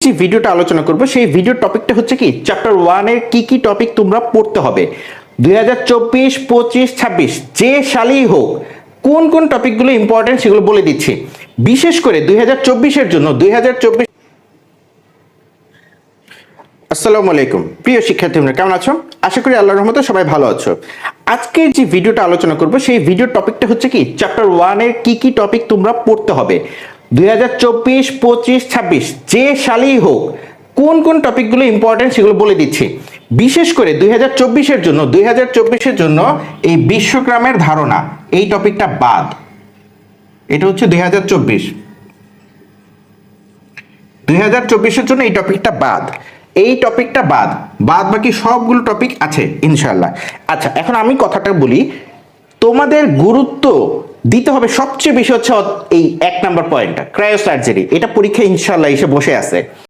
যে ভিডিওটা আলোচনা করব সেই ভিডিওর টপিকটা হচ্ছে কি চ্যাপ্টার 1 এর কি টপিক তোমরা পড়তে হবে 2024 25 26 যে সালেই হোক কোন টপিকগুলো ইম্পর্টেন্ট সেগুলো বলে দিচ্ছি। বিশেষ করে 2024 এর জন্য 2024। আসসালামু আলাইকুম প্রিয় শিক্ষার্থীরা, কেমন আছো? আশা করি আল্লাহর রহমতে সবাই ভালো আছো। আজকে যে ভিডিওটা আলোচনা করব সেই ভিডিওর টপিকটা হচ্ছে কি চ্যাপ্টার 1 এর কি টপিক তোমরা পড়তে হবে 2024 25 26 যে সালেই হোক কোন টপিকগুলো ইম্পর্টেন্ট সেগুলো বলে দিচ্ছি। বিশেষ করে 2024 এর জন্য 2024 এর জন্য এই বিশ্বগ্রামের ধারণা এই টপিকটা বাদ। এটা হচ্ছে 2024 এর জন্য এই টপিকটা বাদ। এই টপিকটা বাদ বাকি সবগুলো টপিক আছে ইনশাআল্লাহ। আচ্ছা, এখন আমি কথাটা বলি, তোমাদের গুরুত্ব দিতে হবে সবচেয়ে বেশি হচ্ছে এই 1 নাম্বার পয়েন্টটা, ক্রায়োসার্জারি। এটা পরীক্ষা ইনশাআল্লাহ এসে বসে আছে।